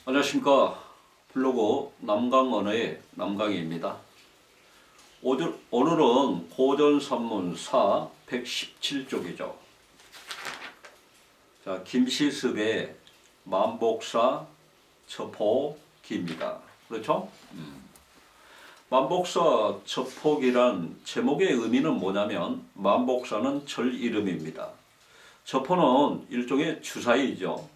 안녕하십니까. 블로그 남강언어의 남강희입니다. 오늘은 고전산문사 117쪽이죠. 자, 김시습의 만복사 첩호기입니다. 그렇죠? 만복사 첩호기란 제목의 의미는 뭐냐면 만복사는 절 이름입니다. 첩호는 일종의 주사위죠.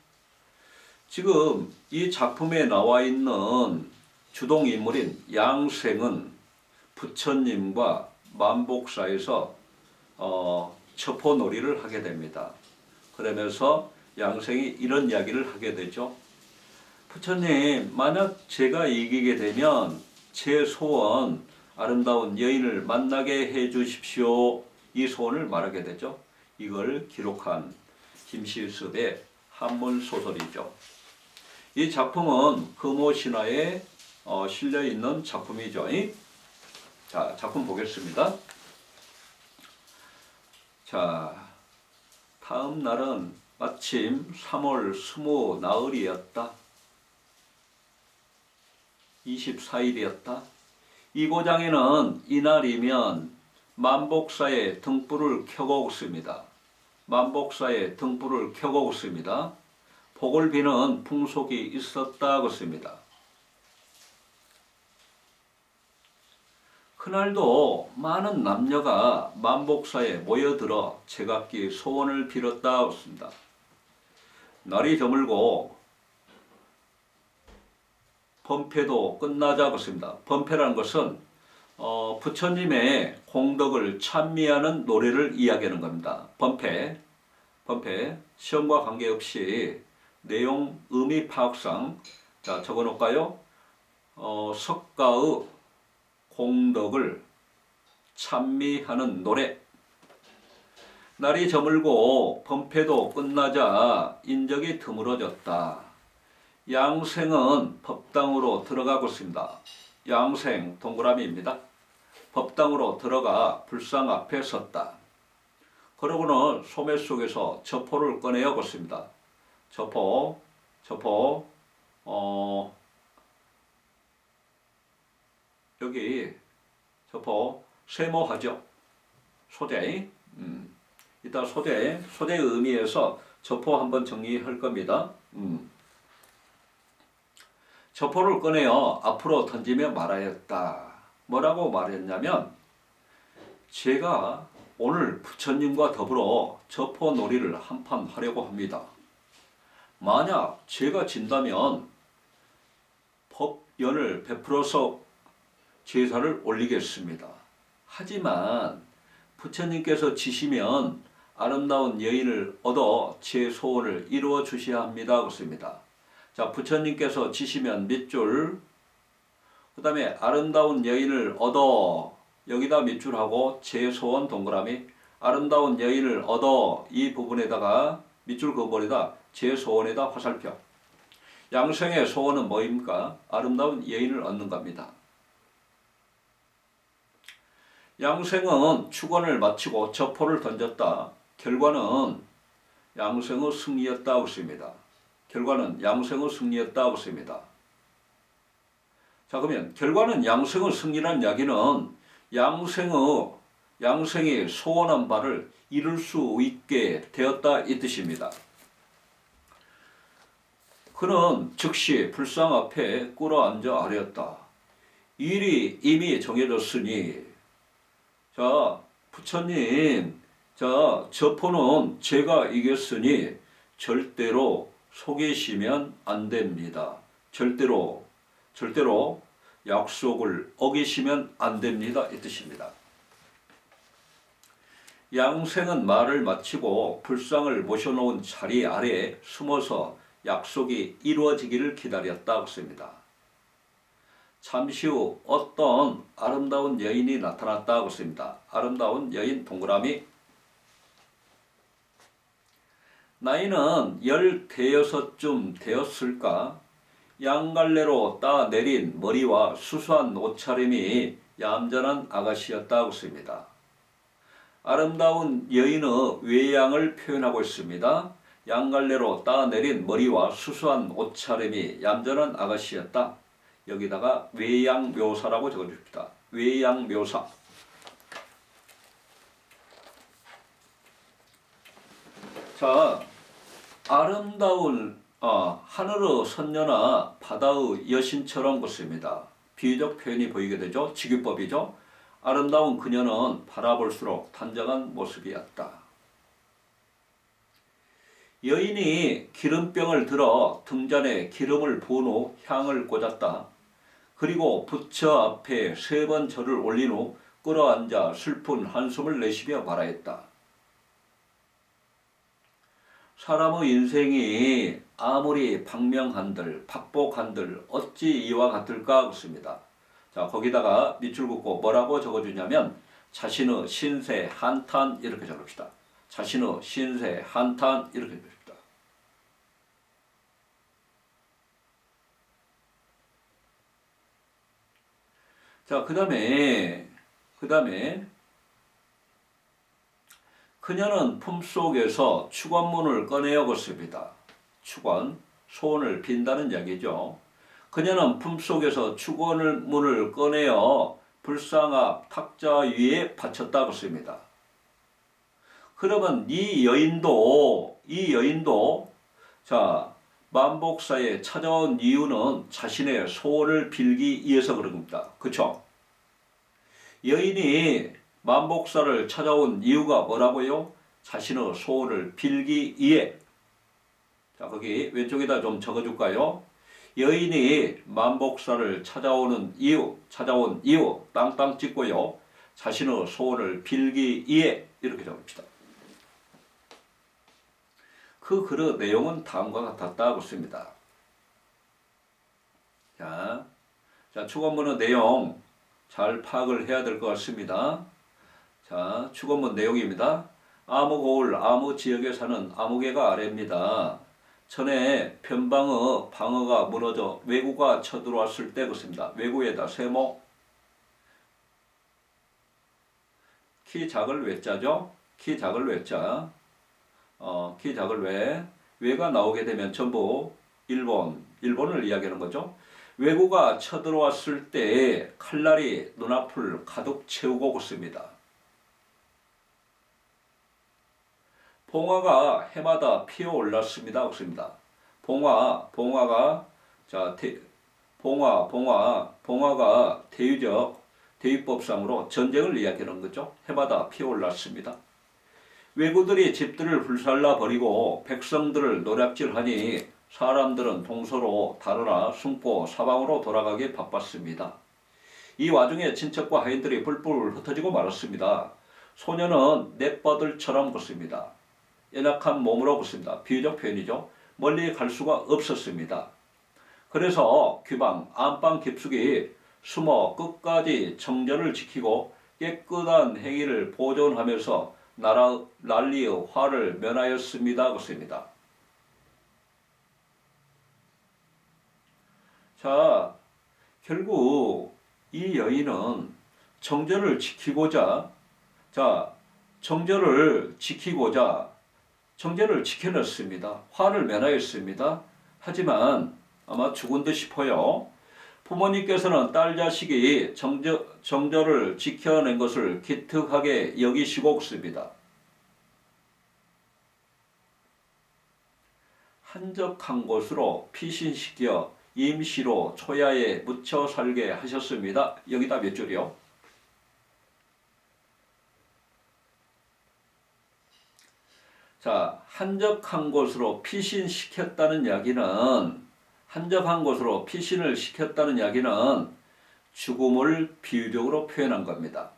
지금 이 작품에 나와 있는 주동인물인 양생은 부처님과 만복사에서 첩호놀이를 하게 됩니다. 그러면서 양생이 이런 이야기를 하게 되죠. 부처님, 만약 제가 이기게 되면 제 소원, 아름다운 여인을 만나게 해 주십시오. 이 소원을 말하게 되죠. 이걸 기록한 김시습의 한문소설이죠. 이 작품은 금오신화에 실려 있는 작품이죠. 자, 작품 보겠습니다. 자, 다음 날은 마침 3월 20 나흘이었다. 24일이었다. 이 고장에는 이날이면 만복사의 등불을 켜고 있습니다. 만복사의 등불을 켜고 있습니다. 복을 비는 풍속이 있었다 그렇습니다. 그날도 많은 남녀가 만복사에 모여들어 제각기 소원을 빌었다 그렇습니다. 날이 저물고 번패도 끝나자 그렇습니다. 번패라는 것은 부처님의 공덕을 찬미하는 노래를 이야기하는 겁니다. 번패, 시험과 관계없이 내용 의미 파악상 자 적어놓을까요? 석가의 공덕을 찬미하는 노래. 날이 저물고 번패도 끝나자 인적이 드물어졌다. 양생은 법당으로 들어가고 있습니다. 양생 동그라미입니다. 법당으로 들어가 불상 앞에 섰다. 그러고는 소매 속에서 첩호를 꺼내어 봤습니다. 첩호, 여기 첩호 세모하죠. 소재. 이따 소재의 의미에서 첩호 한번 정리할 겁니다. 첩호를 꺼내어 앞으로 던지며 말하였다. 뭐라고 말했냐면, 제가 오늘 부처님과 더불어 첩호놀이를 한판 하려고 합니다. 만약 제가 진다면 법연을 베풀어서 제사를 올리겠습니다. 하지만 부처님께서 지시면 아름다운 여인을 얻어 제 소원을 이루어 주셔야 합니다. 그렇습니다. 자, 부처님께서 지시면 밑줄, 그 다음에 아름다운 여인을 얻어, 여기다 밑줄하고 제 소원 동그라미, 아름다운 여인을 얻어 이 부분에다가 밑줄 그어버리다 제 소원에다 화살표. 양생의 소원은 뭐입니까? 아름다운 여인을 얻는 겁니다. 양생은 축원을 마치고 첩호를 던졌다. 결과는 양생의 승리였다고 했습니다. 결과는 양생의 승리였다고 했습니다. 자, 그러면 결과는 양생의 승리라는 이야기는 양생이 소원한 바를 이룰 수 있게 되었다 이 뜻입니다. 그는 즉시 불상 앞에 꿇어앉아 아뢰었다. 일이 이미 정해졌으니, 자, 부처님, 자, 첩호는 제가 이겼으니 절대로 속이시면 안 됩니다. 절대로 약속을 어기시면 안 됩니다. 이 뜻입니다. 양생은 말을 마치고 불상을 모셔놓은 자리 아래에 숨어서 약속이 이루어지기를 기다렸다고 했습니다. 잠시 후 어떤 아름다운 여인이 나타났다고 했습니다. 아름다운 여인 동그라미. 나이는 15쯤 되었을까? 양갈래로 따 내린 머리와 수수한 옷차림이 얌전한 아가씨였다고 했습니다. 아름다운 여인의 외양을 표현하고 있습니다. 양갈래로 따내린 머리와 수수한 옷차림이 얌전한 아가씨였다. 여기다가 외양묘사라고 적어줍시다. 외양묘사. 자, 아름다운 하늘의 선녀나 바다의 여신처럼 같습니다. 비유적 표현이 보이게 되죠. 직유법이죠. 아름다운 그녀는 바라볼수록 단정한 모습이었다. 여인이 기름병을 들어 등잔에 기름을 부은 후 향을 꽂았다. 그리고 부처 앞에 3번 절을 올린 후 끌어앉아 슬픈 한숨을 내쉬며 말하였다. 사람의 인생이 아무리 박명한들 박복한들 어찌 이와 같을까 그렇습니다. 자, 거기다가 밑줄 긋고 뭐라고 적어주냐면 자신의 신세 한탄 이렇게 적읍시다. 자신의 신세 한탄 이렇게 적읍시다. 자, 그 다음에 그녀는 품속에서 축원문을 꺼내어 걷습니다. 축원, 소원을 빈다는 이야기죠. 그녀는 품속에서 축원문을 꺼내어 불상 앞 탁자 위에 바쳤다 걷습니다. 그러면 이 여인도 자, 만복사에 찾아온 이유는 자신의 소원을 빌기 위해서 그런 겁니다. 그렇죠? 여인이 만복사를 찾아온 이유가 뭐라고요? 자신의 소원을 빌기 위해. 자, 거기 왼쪽에다 좀 적어줄까요? 여인이 만복사를 찾아온 이유 땅땅 찍고요. 자신의 소원을 빌기 위해 이렇게 적읍시다. 그 글의 내용은 다음과 같았다 그렇습니다. 자, 축원문의 내용 잘 파악을 해야 될 것 같습니다. 자, 축원문 내용입니다. 아무고을 아무 지역에 사는 아무개가 아래입니다. 전에 변방의 방어가 무너져 왜구가 쳐들어왔을 때 그렇습니다. 왜구에다 세모 키 작을 왜자죠. 키 작을 왜자. 키 작을 왜가 나오게 되면 전부 일본을 이야기하는 거죠. 왜구가 쳐들어왔을 때 칼날이 눈앞을 가득 채우고 걷습니다. 봉화가 해마다 피어올랐습니다. 없습니다. 봉화가 대유법상으로 전쟁을 이야기하는 거죠. 해마다 피어올랐습니다. 왜구들이 집들을 불살라 버리고 백성들을 노략질하니 사람들은 동서로 다르나 숨고 사방으로 돌아가기 바빴습니다. 이 와중에 친척과 하인들이 뿔뿔 흩어지고 말았습니다. 소녀는 냇버들처럼 걷습니다. 연약한 몸으로 걷습니다. 비유적 표현이죠. 멀리 갈 수가 없었습니다. 그래서 귀방, 안방 깊숙이 숨어 끝까지 정절을 지키고 깨끗한 행위를 보존하면서 난리의 화를 면하였습니다. 그렇습니다. 자, 결국 이 여인은 정절을 지키고자 정절을 지켜냈습니다. 화를 면하였습니다. 하지만 아마 죽은 듯 싶어요. 부모님께서는 딸 자식이 정절을 지켜낸 것을 기특하게 여기시고 있습니다. 한적한 곳으로 피신시켜 임시로 초야에 묻혀 살게 하셨습니다. 여기다 몇 줄이요? 자, 한적한 곳으로 피신시켰다는 이야기는 피신을 시켰다는 이야기는 죽음을 비유적으로 표현한 겁니다.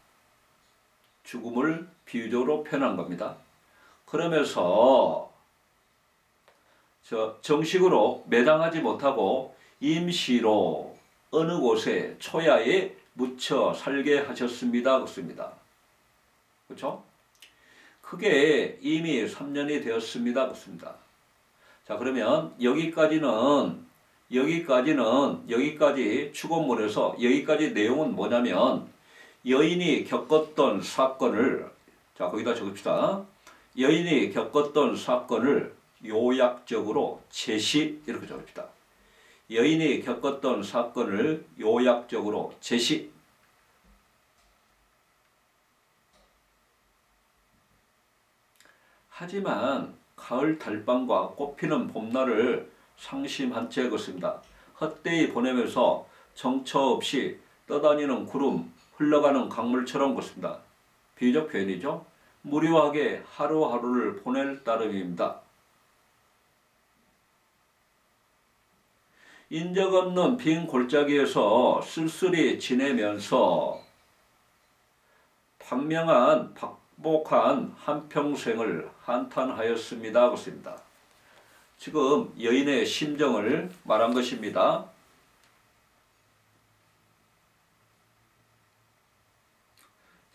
그러면서 정식으로 매장하지 못하고 임시로 어느 곳에 초야에 묻혀 살게 하셨습니다. 그렇습니다. 그렇죠? 그게 이미 3년이 되었습니다. 그렇습니다. 자, 그러면 여기까지 축원문에서 여기까지 내용은 뭐냐면 여인이 겪었던 사건을 거기다 적읍시다. 여인이 겪었던 사건을 요약적으로 제시 이렇게 적읍시다. 여인이 겪었던 사건을 요약적으로 제시. 하지만 가을 달밤과 꽃피는 봄날을 상심한 채 걷습니다. 헛되이 보내면서 정처 없이 떠다니는 구름, 흘러가는 강물처럼 걷습니다. 비유적 표현이죠. 무료하게 하루하루를 보낼 따름입니다. 인적 없는 빈 골짜기에서 쓸쓸히 지내면서 박명한 박복한 한평생을 한탄하였습니다. 그렇습니다. 지금 여인의 심정을 말한 것입니다.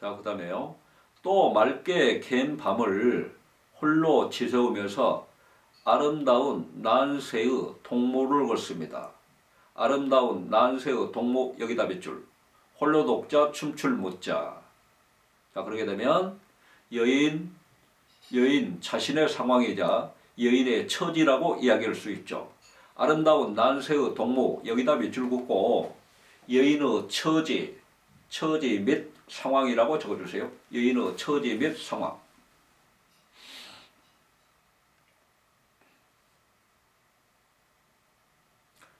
자, 그 다음에요. 또 맑게 갠 밤을 홀로 지새우면서 아름다운 난새의 동무를 걷습니다. 아름다운 난새의 동무, 여기다 몇 줄. 홀로 독자 춤출 무자. 자, 그렇게 되면 여인 자신의 상황이자 여인의 처지라고 이야기할 수 있죠. 아름다운 난새의 동무, 여기다 몇 줄 긋고 여인의 처지 및 상황이라고 적어주세요. 여인의 처지 및 상황.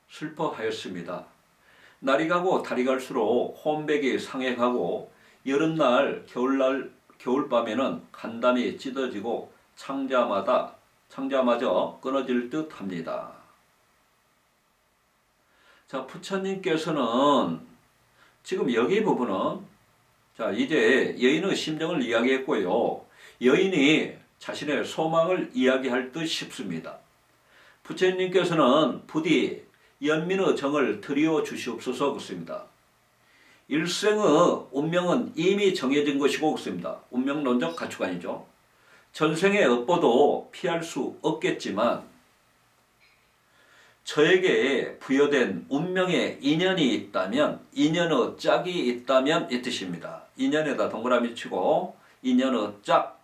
슬퍼하였습니다. 날이 가고 달이 갈수록 혼백이 상해가고 여름날 겨울밤에는 간담이 찢어지고 창자마저 끊어질 듯 합니다. 자, 부처님께서는 지금 여기 부분은 자, 이제 여인의 심정을 이야기했고요. 여인이 자신의 소망을 이야기할 듯 싶습니다. 부처님께서는 부디 연민의 정을 드리워 주시옵소서 그렇습니다. 일생의 운명은 이미 정해진 것이고 그렇습니다. 운명론적 가치관이죠. 전생의 업보도 피할 수 없겠지만 저에게 부여된 운명의 인연이 있다면, 인연의 짝이 있다면 이 뜻입니다. 인연에다 동그라미 치고 인연의 짝.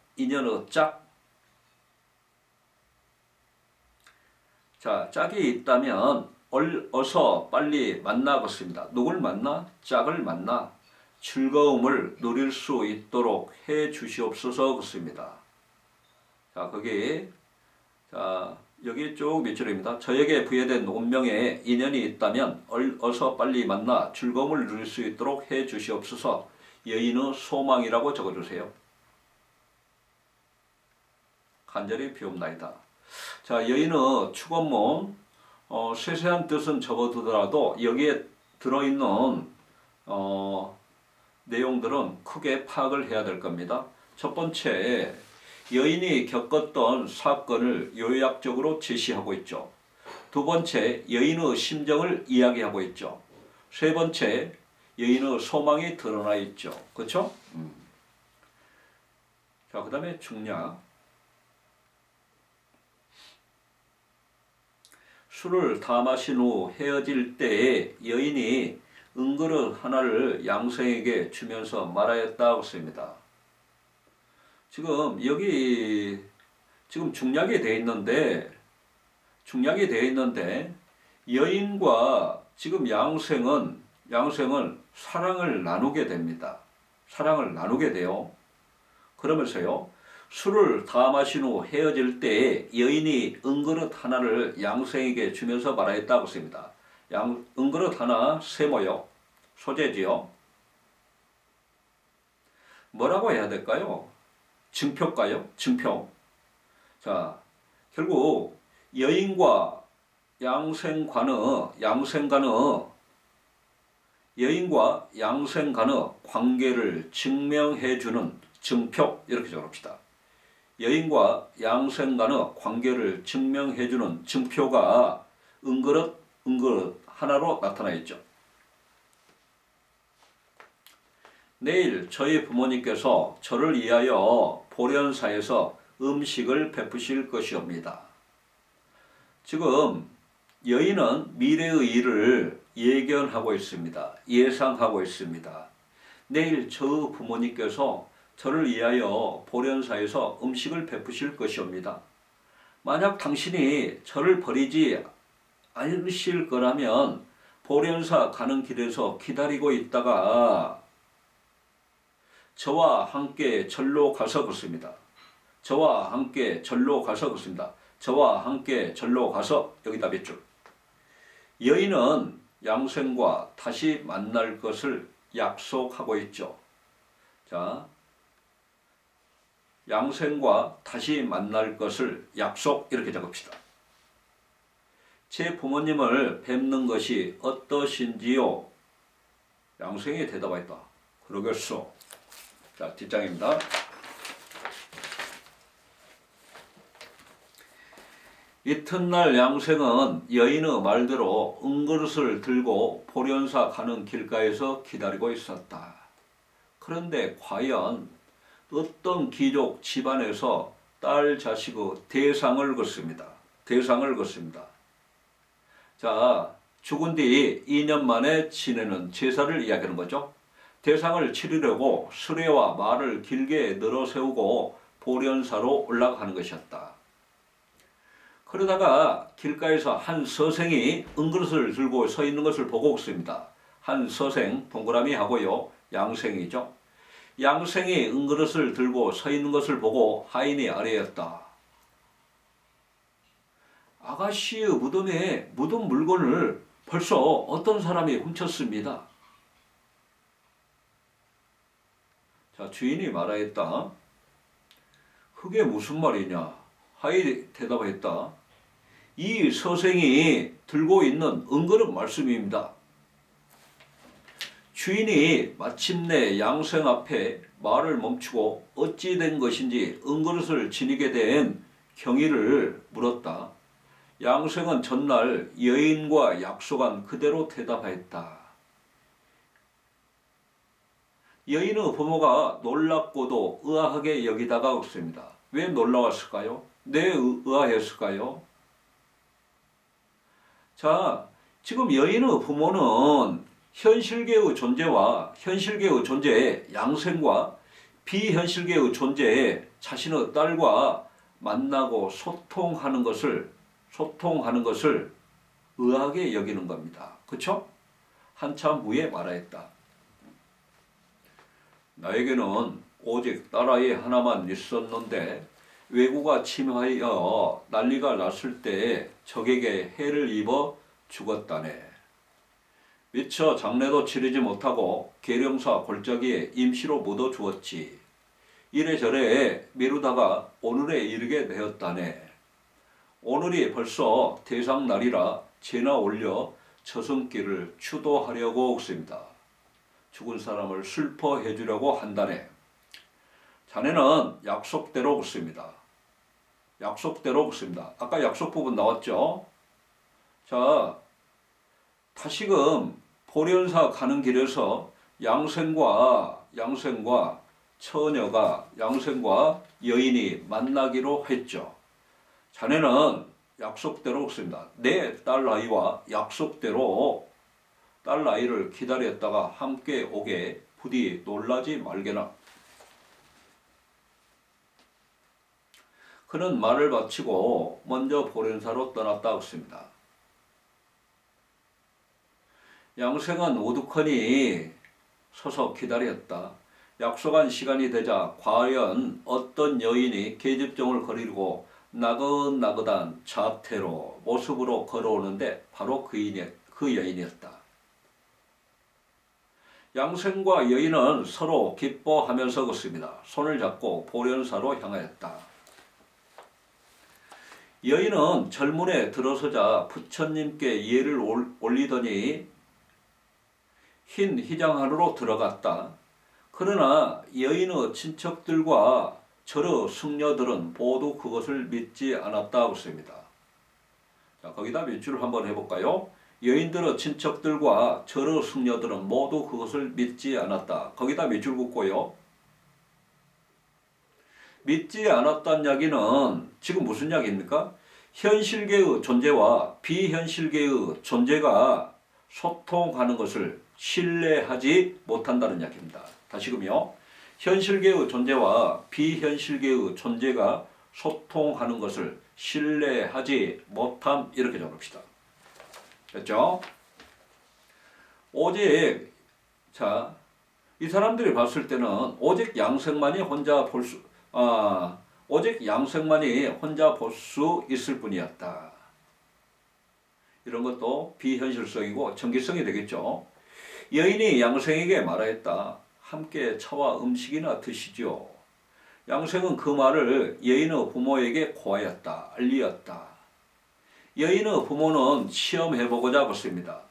자, 짝이 있다면 어서 빨리 만나겠습니다. 누굴 만나? 짝을 만나 즐거움을 누릴 수 있도록 해 주시옵소서 그렇습니다. 자, 여기 쭉 몇 줄입니다. 저에게 부여된 운명에 인연이 있다면 어서 빨리 만나 즐거움을 누릴 수 있도록 해 주시옵소서. 여인의 소망이라고 적어주세요. 간절히 비옵나이다. 자, 여인의 축원문 세세한 뜻은 적어두더라도 여기에 들어있는 내용들은 크게 파악을 해야 될 겁니다. 첫 번째, 여인이 겪었던 사건을 요약적으로 제시하고 있죠. 두 번째, 여인의 심정을 이야기하고 있죠. 세 번째, 여인의 소망이 드러나 있죠. 그렇죠? 자, 그 다음에 중략. 술을 다 마신 후 헤어질 때에 여인이 은그릇 하나를 양생에게 주면서 말하였다고 씁니다. 지금 여기 중략이 되어 있는데 여인과 지금 양생은 사랑을 나누게 됩니다. 사랑을 나누게 돼요. 그러면서요. 술을 다 마신 후 헤어질 때 여인이 은그릇 하나를 양생에게 주면서 말하였다고 씁니다. 은그릇 하나 세모요. 소재지요. 뭐라고 해야 될까요? 증표일까요? 증표. 자, 결국 여인과 양생간의 관계를 증명해주는 증표, 이렇게 적읍시다. 여인과 양생간의 관계를 증명해주는 증표가 은그릇 하나로 나타나 있죠. 내일 저희 부모님께서 저를 위하여 보련사에서 음식을 베푸실 것이옵니다. 지금 여인은 미래의 일을 예견하고 있습니다. 예상하고 있습니다. 내일 저 부모님께서 저를 위하여 보련사에서 음식을 베푸실 것이옵니다. 만약 당신이 저를 버리지 않으실 거라면 보련사 가는 길에서 기다리고 있다가 저와 함께 절로 가서 걷습니다. 저와 함께 절로 가서 걷습니다. 저와 함께 절로 가서 여기다 몇 줄. 여인은 양생과 다시 만날 것을 약속하고 있죠. 자, 양생과 다시 만날 것을 약속 이렇게 적읍시다. 제 부모님을 뵙는 것이 어떠신지요? 양생이 대답하였다. 그러겠소. 자, 뒷장입니다. 이튿날 양생은 여인의 말대로 은그릇을 들고 보련사 가는 길가에서 기다리고 있었다. 그런데 과연 어떤 귀족 집안에서 딸 자식의 대상을 걷습니다. 대상을 걷습니다. 자, 죽은 뒤 2년 만에 지내는 제사를 이야기하는 거죠. 대상을 치르려고 수레와 말을 길게 늘어세우고 보련사로 올라가는 것이었다. 그러다가 길가에서 한 서생이 은그릇을 들고 서 있는 것을 보고 있습니다. 한 서생, 동그라미 하고요. 양생이죠. 양생이 은그릇을 들고 서 있는 것을 보고 하인이 아뢰었다. 아가씨의 무덤에 묻은 물건을 벌써 어떤 사람이 훔쳤습니다. 자, 주인이 말하였다. 그게 무슨 말이냐? 하인이 대답했다. 이 서생이 들고 있는 은그릇 말씀입니다. 주인이 마침내 양생 앞에 말을 멈추고 어찌 된 것인지 은그릇을 지니게 된 경위를 물었다. 양생은 전날 여인과 약속한 그대로 대답하였다. 여인의 부모가 놀랍고도 의아하게 여기다가 없습니다. 왜 놀라웠을까요? 왜 의아했을까요? 자, 지금 여인의 부모는 현실계의 존재와 현실계의 존재, 양생과 비현실계의 존재, 자신의 딸과 만나고 소통하는 것을 의아하게 여기는 겁니다. 그렇죠? 한참 후에 말하였다. 나에게는 오직 딸아이 하나만 있었는데 왜구가 침하여 난리가 났을 때 적에게 해를 입어 죽었다네. 미처 장례도 치르지 못하고 계령사 골짜기에 임시로 묻어 주었지. 이래저래 미루다가 오늘에 이르게 되었다네. 오늘이 벌써 대상날이라 제나 올려 저승길을 추도하려고 옵니다. 죽은 사람을 슬퍼해 주려고 한다네. 자네는 약속대로 묻습니다. 약속대로 묻습니다. 아까 약속 부분 나왔죠? 자, 다시금 보련사 가는 길에서 양생과 처녀가 양생과 여인이 만나기로 했죠. 자네는 약속대로 묻습니다. 내 딸아이와 약속대로 딸아이를 기다렸다가 함께 오게 부디 놀라지 말게나. 그는 말을 마치고 먼저 보련사로 떠났다 했습니다. 양생은 우두커니 서서 기다렸다. 약속한 시간이 되자 과연 어떤 여인이 계집종을 거리고 나긋나긋한 자태로 모습으로 걸어오는데 바로 그 여인이었다. 양생과 여인은 서로 기뻐하면서 걷습니다. 손을 잡고 보련사로 향하였다. 여인은 절문에 들어서자 부처님께 예를 올리더니 흰 휘장 안으로 들어갔다. 그러나 여인의 친척들과 절의 승려들은 모두 그것을 믿지 않았다 했습니다. 자, 거기다 밑줄을 한번 해볼까요? 여인들의 친척들과 절의 승려들은 모두 그것을 믿지 않았다. 거기다 밑줄 긋고요. 믿지 않았다는 이야기는 지금 무슨 이야기입니까? 현실계의 존재와 비현실계의 존재가 소통하는 것을 신뢰하지 못한다는 이야기입니다. 다시금요. 현실계의 존재와 비현실계의 존재가 소통하는 것을 신뢰하지 못함 이렇게 적읍시다. 됐죠? 오직 자, 이 사람들이 봤을 때는 오직 양생만이 혼자 볼 수 있을 뿐이었다. 이런 것도 비현실성이고 정기성이 되겠죠. 여인이 양생에게 말하였다. 함께 차와 음식이나 드시죠. 양생은 그 말을 여인의 부모에게 고하였다. 알리었다. 여인의 부모는 시험해보고자 그랬습니다.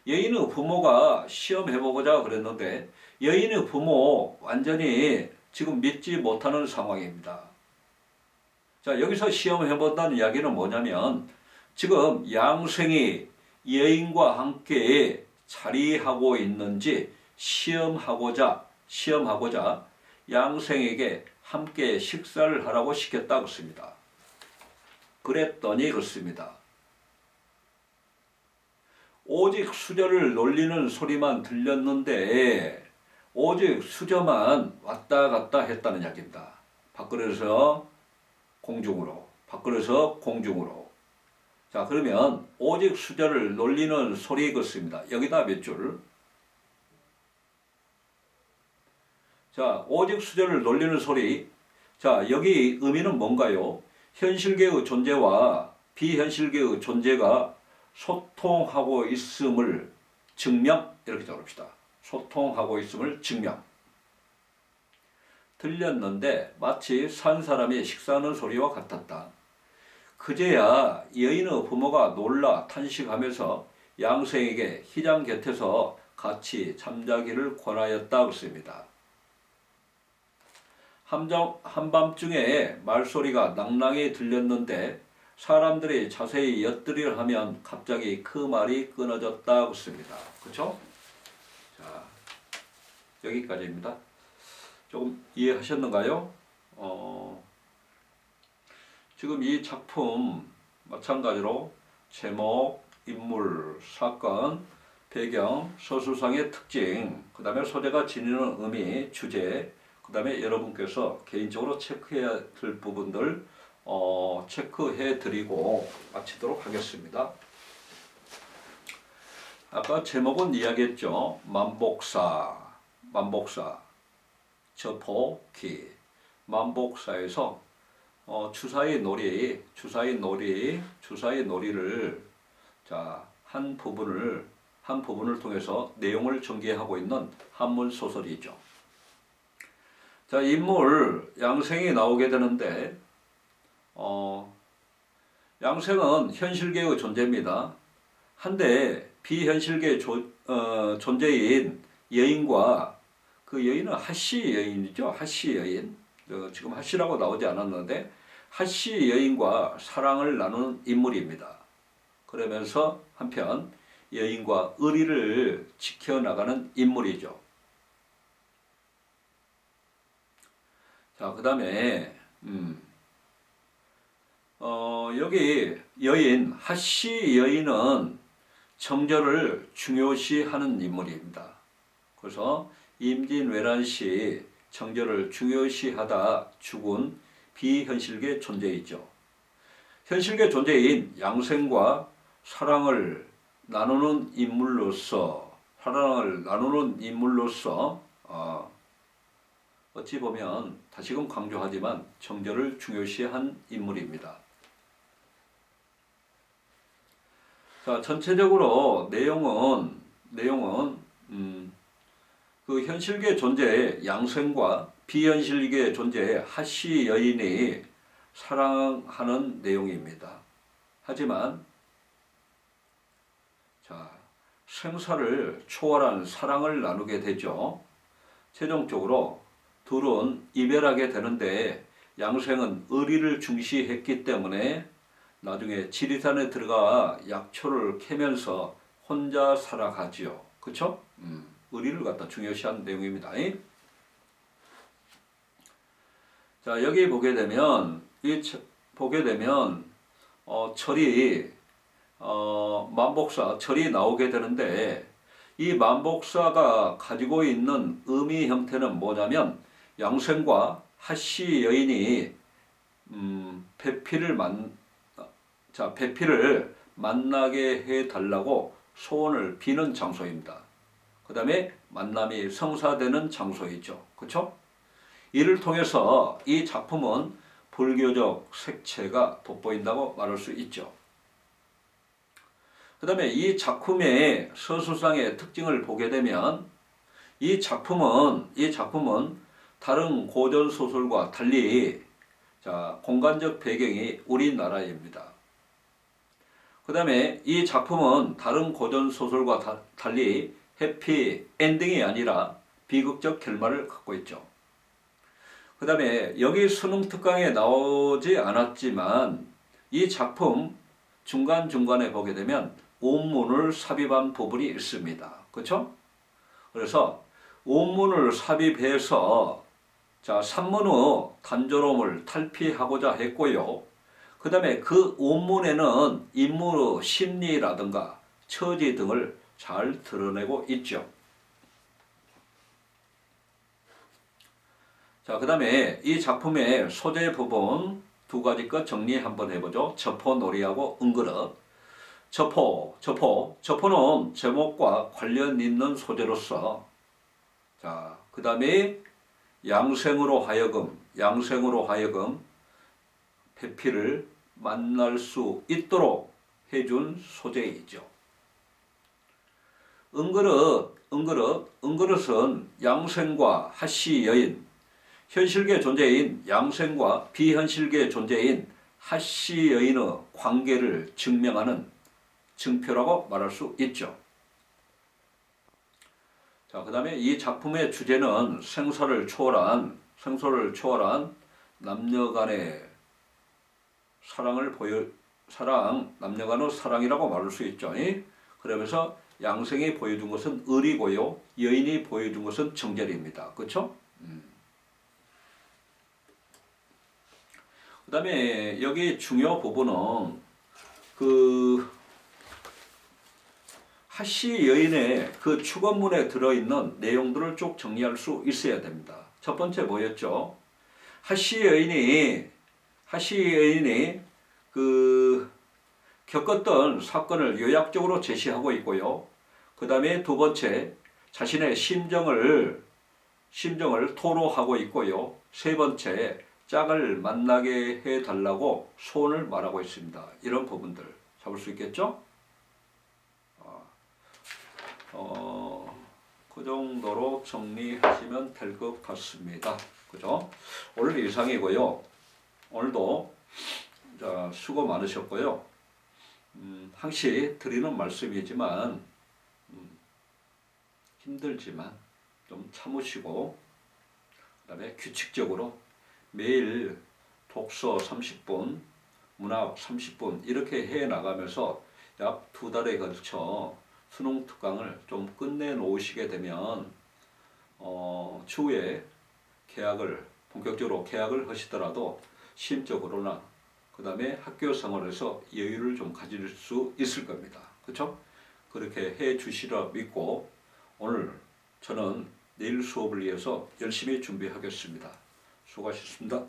여인의 부모가 시험해보고자 그랬는데 여인의 부모 완전히 지금 믿지 못하는 상황입니다. 자, 여기서 시험해본다는 이야기는 뭐냐면 지금 양생이 여인과 함께 자리하고 있는지 시험하고자 양생에게 함께 식사를 하라고 시켰다 그렇습니다. 그랬더니 그렇습니다. 오직 수저를 놀리는 소리만 들렸는데 오직 수저만 왔다 갔다 했다는 이야기입니다. 밖으로서 공중으로, 밖으로서 공중으로. 자, 그러면 오직 수저를 놀리는 소리 그렇습니다. 여기다 몇 줄? 자, 오직 수저를 놀리는 소리. 자, 여기 의미는 뭔가요? 현실계의 존재와 비현실계의 존재가 소통하고 있음을 증명, 이렇게 적읍시다. 소통하고 있음을 증명. 들렸는데 마치 산 사람이 식사하는 소리와 같았다. 그제야 여인의 부모가 놀라 탄식하면서 양생에게 희장 곁에서 같이 잠자기를 권하였다 그랬습니다. 한밤중에 말소리가 낭낭히 들렸는데 사람들이 자세히 엿들이려 하면 갑자기 그 말이 끊어졌다 그랬습니다. 그렇죠? 자, 여기까지입니다. 조금 이해하셨는가요? 지금 이 작품 마찬가지로 제목, 인물, 사건, 배경, 서술상의 특징, 그 다음에 소재가 지니는 의미, 주제, 그 다음에 여러분께서 개인적으로 체크해야 될 부분들 체크해 드리고 마치도록 하겠습니다. 아까 제목은 이야기했죠. 만복사, 저포기, 만복사에서 주사위 놀이를 자, 한 부분을 통해서 내용을 전개하고 있는 한문 소설이죠. 자, 인물 양생이 나오게 되는데 양생은 현실계의 존재입니다. 한데 비현실계 존재인 여인과 그 여인은 하씨 여인이죠. 하씨 여인. 지금 하씨라고 나오지 않았는데 하씨 여인과 사랑을 나누는 인물입니다. 그러면서 한편 여인과 의리를 지켜나가는 인물이죠. 자, 그 다음에 여기 여인, 하씨 여인은 정절을 중요시하는 인물입니다. 그래서 임진왜란시 정절을 중요시하다 죽은 비현실계 존재이죠. 현실계 존재인 양생과 사랑을 나누는 인물로서 어찌 보면 다시금 강조하지만 정절을 중요시한 인물입니다. 자, 전체적으로 내용은 그 현실계 존재 양생과 비현실계 존재 하씨 여인이 사랑하는 내용입니다. 하지만 자, 생사를 초월한 사랑을 나누게 되죠. 최종적으로 둘은 이별하게 되는데 양생은 의리를 중시했기 때문에 나중에 지리산에 들어가 약초를 캐면서 혼자 살아가지요. 그렇죠? 의리를 갖다 중요시한 내용입니다. 자, 여기 보게 되면 절이 만복사 절이 나오게 되는데 이 만복사가 가지고 있는 의미 형태는 뭐냐면 양생과 하씨 여인이 배필을 만나게 해달라고 소원을 비는 장소입니다. 그 다음에 만남이 성사되는 장소이죠. 그렇죠? 이를 통해서 이 작품은 불교적 색채가 돋보인다고 말할 수 있죠. 그 다음에 이 작품의 서술상의 특징을 보게 되면 이 작품은 다른 고전 소설과 달리 공간적 배경이 우리나라입니다. 그 다음에 이 작품은 다른 고전 소설과 달리 해피 엔딩이 아니라 비극적 결말을 갖고 있죠. 그 다음에 여기 수능 특강에 나오지 않았지만 이 작품 중간중간에 보게 되면 온문을 삽입한 부분이 있습니다. 그렇죠? 그래서 온문을 삽입해서 산문의 단조로움을 탈피하고자 했고요. 그 다음에 그 온문에는 인물의 심리라든가 처지 등을 잘 드러내고 있죠. 그 다음에 이 작품의 소재 부분 두 가지 것 정리 한번 해보죠. 저포놀이하고 은그릇. 저포는 제목과 관련 있는 소재로서 그 다음에 양생으로 하여금 배필을 만날 수 있도록 해준 소재이죠. 은그릇은 양생과 하씨 여인, 현실계 존재인 양생과 비현실계 존재인 하씨 여인의 관계를 증명하는 증표라고 말할 수 있죠. 그 다음에 이 작품의 주제는 생사를 초월한 남녀 간의 남녀 간의 사랑이라고 말할 수 있죠. 그러면서 양생이 보여준 것은 의리고요, 여인이 보여준 것은 정절입니다. 그렇죠? 그 다음에 여기 중요 부분은 하씨 여인의 그 축원문에 들어있는 내용들을 쭉 정리할 수 있어야 됩니다. 첫 번째 뭐였죠? 하씨 여인이 겪었던 사건을 요약적으로 제시하고 있고요. 그 다음에 두 번째, 자신의 심정을 토로하고 있고요. 세 번째, 짝을 만나게 해달라고 소원을 말하고 있습니다. 이런 부분들 잡을 수 있겠죠? 그 정도로 정리하시면 될 것 같습니다. 그죠? 오늘 이상이고요. 오늘도 수고 많으셨고요. 항시 드리는 말씀이지만 힘들지만 좀 참으시고 그 다음에 규칙적으로 매일 독서 30분, 문학 30분 이렇게 해 나가면서 약 2달에 걸쳐 수능 특강을 좀 끝내 놓으시게 되면 추후에 본격적으로 계약을 하시더라도 심적으로나 그 다음에 학교 생활에서 여유를 좀 가질 수 있을 겁니다. 그렇죠? 그렇게 해 주시라 믿고 오늘 저는 내일 수업을 위해서 열심히 준비하겠습니다. 수고하셨습니다.